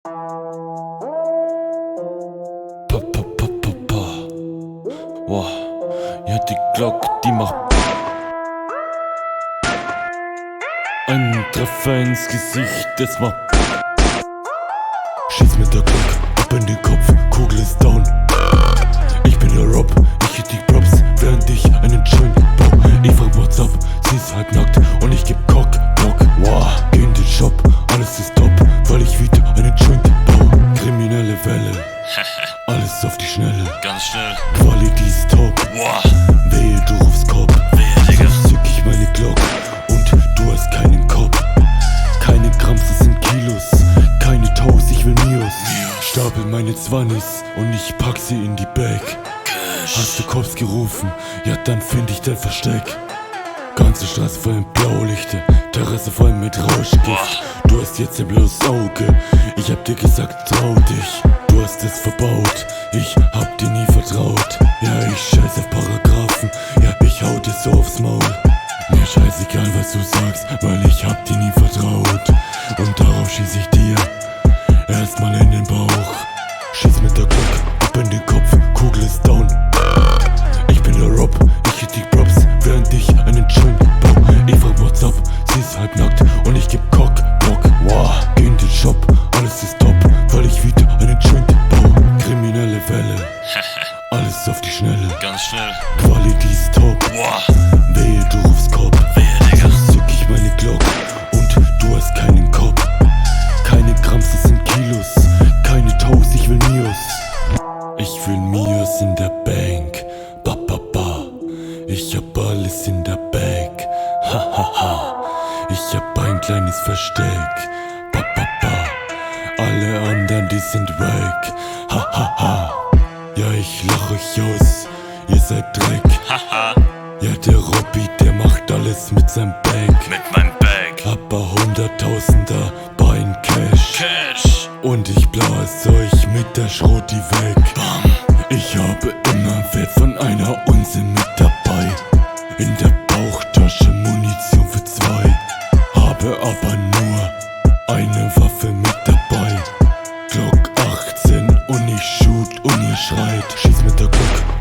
Pa, pa, pa, pa, pa. Wow. Ja, die Glock, die macht einen Treffer ins Gesicht, das macht. Schieß mit der Glock ab in den Kopf, Kugel ist down. Ich bin der Rob, ich hit die Props, während ich einen Joint bau. Ich frag what's up, sie ist halb nackt und ich geb Cock, Block. Wow, geh in den Shop, alles ist top, weil ich wieder einen Joint bau. Kriminelle Welle, alles auf die Schnelle. Ganz schnell. Quality ist top. Wow. Wehe, du rufst Kopf. Wehe, Digga. So zück ich meine Glock und du hast keinen Kopf. Keine Grams, das sind Kilos. Keine Toast, ich will Mios. Stapel meine Zwannis und ich pack sie in die Bag. Hast du Cops gerufen? Ja, dann find ich dein Versteck. Ganze Straße voll mit Blaulichter, Terrasse voll mit Rauschgift. Du hast jetzt ein blaues Auge, ich hab dir gesagt, trau dich. Du hast es verbaut, ich hab dir nie vertraut. Ja, ich scheiß auf Paragraphen, ja, ich hau dir so aufs Maul. Mir scheißegal, was du sagst, weil ich hab dir nie vertraut. Und darauf schieß ich dir erstmal in den Bauch. Schieß mit der Glock ab in den Kopf, Kugel ist down. Ich bin der Rob, ich hit die Props, während ich einen Joint bau. Ich frag what's up, sie ist halb nackt und ich geb Cock, Block. Wow, geh in den Shop, alles ist top, weil ich wieder einen Joint bau. Kriminelle Welle, alles auf die Schnelle. Ganz schnell. Quality ist top. Wow. Wehe, du rufst Kopf. Wehe, Digga. So zück ich meine Glock und du hast keinen Kopf. Keine Grams, das sind Kilos. Keine Toast, ich will Mios. Ich will Mios in der Bank. Ba, ba, ba. Ich hab alles in der Bag. Ha, ha, ha. Ich hab ein kleines Versteck. Ba, ba, ba. Alle anderen, die sind wack. Ha, ha, ha. Ja, ich lach euch aus. Ihr seid Dreck. Haha. Ja, der Robby, der macht alles mit seinem Bank. Mit meinem Bag. Aber Hunderttausender bei in Cash. Cash. Und ich blase euch mit der Schroti weg. Bam. Ich habe immer Wert von einer Unse mit dabei. In der Bauchtasche Munition für 2. Habe aber nur eine Waffe mit dabei. Glock 18 und ich shoot und ihr schreit. Schieß mit der Glock